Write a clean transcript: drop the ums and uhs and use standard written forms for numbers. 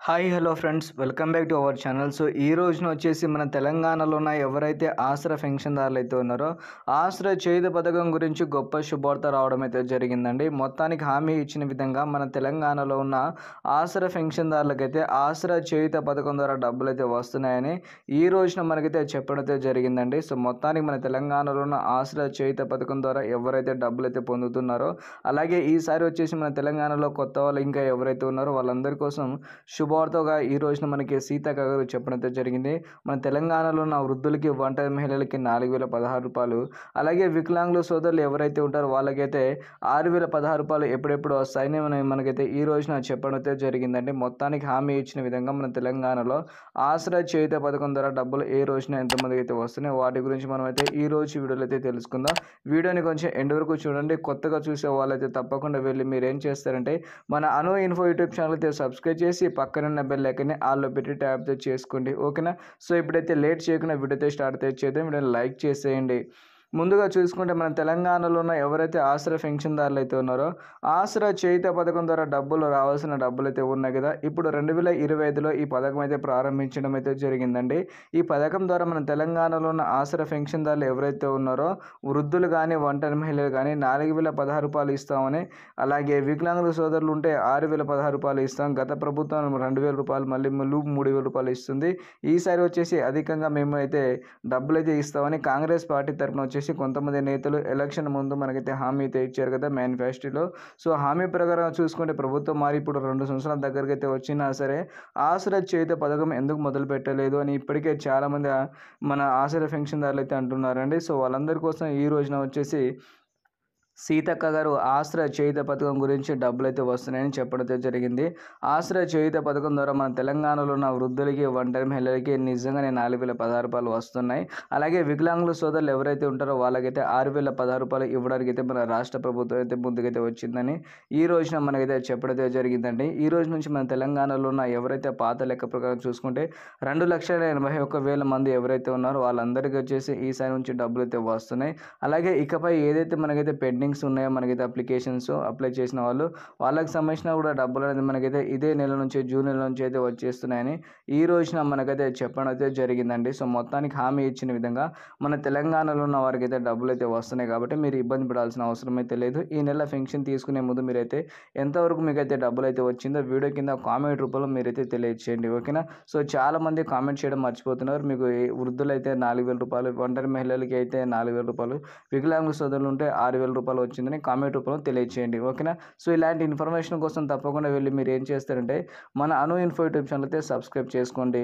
Hi hello friends, welcome back to our channel. So ఈ రోజున వచ్చేసి మన తెలంగాణలో ఉన్న ఎవరైతే ఆసరా పెన్షన్దారులు అయితే ఉన్నారో ఆసరా చేయుత పథకం గురించి గొప్ప శుభవార్త రావడం అయితే జరిగిందండి. మొత్తానికి హామీ ఇచ్చిన విధంగా మన తెలంగాణలో ఉన్న ఆసరా పెన్షన్దారులకైతే ఆసరా చేయుత పథకం ద్వారా డబ్బులు అయితే వస్తున్నాయని ఈ రోజున మనకైతే చెప్పడం అయితే జరిగిందండి. సో మొత్తానికి మన తెలంగాణలో ఉన్న ఆసరా చేయుత పథకం ద్వారా ఎవరైతే డబ్బులు అయితే పొందుతున్నారో, అలాగే ఈసారి వచ్చేసి మన తెలంగాణలో కొత్త వాళ్ళు ఇంకా ఎవరైతే ఉన్నారో వాళ్ళందరి కోసం శుభవార్తగా ఈ రోజున మనకి సీతక్క గారు చెప్పడం అయితే జరిగింది. మన తెలంగాణలో ఉన్న వృద్ధులకి, ఒంటరి మహిళలకి 4016 రూపాయలు, అలాగే వికలాంగుల సోదరులు ఎవరైతే ఉంటారో వాళ్ళకైతే 6016 రూపాయలు ఎప్పుడెప్పుడు వస్తాయని మనకైతే ఈ రోజున చెప్పడం అయితే జరిగిందండి. మొత్తానికి హామీ ఇచ్చిన విధంగా మన తెలంగాణలో ఆసరా చేయుత పథకం ద్వారా డబ్బులు ఏ రోజున ఎంతమందికి అయితే వస్తున్నాయి వాటి గురించి మనమైతే ఈ రోజు వీడియోలో అయితే తెలుసుకుందాం. వీడియోని కొంచెం ఎండ్ వరకు చూడండి. కొత్తగా చూసే వాళ్ళైతే తప్పకుండా వెళ్ళి మీరు ఏం చేస్తారంటే మన అను ఇన్ఫో యూట్యూబ్ ఛానల్ అయితే సబ్స్క్రైబ్ చేసి పక్కనున్న బెల్ ఐకాన్ని ఆల్లో పెట్టి ట్యాప్ చేసుకోండి, ఓకేనా. సో ఇప్పుడైతే లేట్ చేయకుండా వీడియో అయితే స్టార్ట్ చేద్దాం. వీడియోని లైక్ చేసేయండి. ముందుగా చూసుకుంటే మన తెలంగాణలో ఉన్న ఎవరైతే ఆసరా పెన్షన్దారులు అయితే ఉన్నారో ఆసరా చేయుత పథకం ద్వారా రావాల్సిన డబ్బులు అయితే ఉన్నాయి కదా. ఇప్పుడు 2025లో ఈ పథకం అయితే ప్రారంభించడం అయితే జరిగిందండి. ఈ పథకం ద్వారా మన తెలంగాణలో ఉన్న ఆసరా పెన్షన్దారులు ఎవరైతే ఉన్నారో వృద్ధులు కానీ, ఒంటరి మహిళలు కానీ 4016 రూపాయలు ఇస్తామని, అలాగే వికలాంగుల సోదరులు ఉంటే 6016 రూపాయలు ఇస్తాం. గత ప్రభుత్వం 2000 రూపాయలు, మళ్ళీ 3000 రూపాయలు ఇస్తుంది. ఈసారి వచ్చేసి అధికంగా మేము అయితే డబ్బులు అయితే ఇస్తామని కాంగ్రెస్ పార్టీ తరఫున వచ్చేసి కొంతమంది నేతలు ఎలక్షన్ ముందు మనకైతే హామీ అయితే ఇచ్చారు కదా మేనిఫెస్టోలో. సో హామీ ప్రకారం చూసుకుంటే ప్రభుత్వం మారి ఇప్పుడు 2 సంవత్సరాల దగ్గరికి అయితే వచ్చినా సరే ఆసరా చేయుత పథకం ఎందుకు మొదలు పెట్టలేదు అని ఇప్పటికే చాలామంది మన ఆసరా పెన్షన్దారులు అయితే అంటున్నారండి. సో వాళ్ళందరి కోసం ఈ రోజున వచ్చేసి సీతక్క గారు ఆసరా చేయుత పథకం గురించి డబ్బులు అయితే వస్తున్నాయని చెప్పడం జరిగింది. ఆసరా చేయుత పథకం ద్వారా మన తెలంగాణలో ఉన్న వృద్ధులకి, ఒంటరి మహిళలకి నిజంగానే 4016 రూపాయలు వస్తున్నాయి. అలాగే వికలాంగుల సోదరులు ఎవరైతే ఉంటారో వాళ్ళకైతే 6016 రూపాయలు ఇవ్వడానికి అయితే మన రాష్ట్ర ప్రభుత్వం అయితే ముందుకైతే వచ్చిందని ఈ రోజున మనకైతే చెప్పడం జరిగిందండి. ఈ రోజు నుంచి మన తెలంగాణలో ఉన్న ఎవరైతే పాత లెక్క ప్రకారం చూసుకుంటే 2,81,000 మంది ఎవరైతే ఉన్నారో వాళ్ళందరికీ వచ్చేసి ఈసారి నుంచి డబ్బులు అయితే వస్తున్నాయి. అలాగే ఇకపై ఏదైతే మనకైతే పెండింగ్స్ ఉన్నాయో మనకైతే అప్లికేషన్స్ అప్లై చేసిన వాళ్ళకి సంబంధించిన కూడా డబ్బులు అనేది మనకైతే ఇదే నెల నుంచి, జూన్ నెల నుంచి అయితే వచ్చేస్తున్నాయని ఈ రోజున మనకైతే చెప్పడం అయితే జరిగిందండి. సో మొత్తానికి హామీ ఇచ్చిన విధంగా మన తెలంగాణలో ఉన్న వారికి అయితే డబ్బులు అయితే వస్తున్నాయి కాబట్టి మీరు ఇబ్బంది పడాల్సిన అవసరం అయితే లేదు. ఈ నెల పెన్షన్ తీసుకునే ముందు మీరైతే ఎంతవరకు మీకైతే డబ్బులు అయితే వచ్చిందో వీడియో కింద కామెంట్ రూపంలో మీరైతే తెలియజేయండి, ఓకేనా. సో చాలామంది కామెంట్ చేయడం మర్చిపోతున్నారు. మీకు వృద్ధులు అయితే 4000 రూపాయలు, ఒంటరి మహిళలకి అయితే 4000 రూపాయలు, వికలాంగుల సోదరులు ఉంటే 6000 రూపాయలు వచ్చిందని కామెంట్ రూపంలో తెలియజేయండి, ఓకేనా. సో ఇలాంటి ఇన్ఫర్మేషన్ కోసం తప్పకుండా వెళ్ళి మీరు ఏం చేస్తారంటే మన అను ఇన్ఫో యూట్యూబ్ ఛానల్ అయితే సబ్స్క్రైబ్ చేసుకోండి.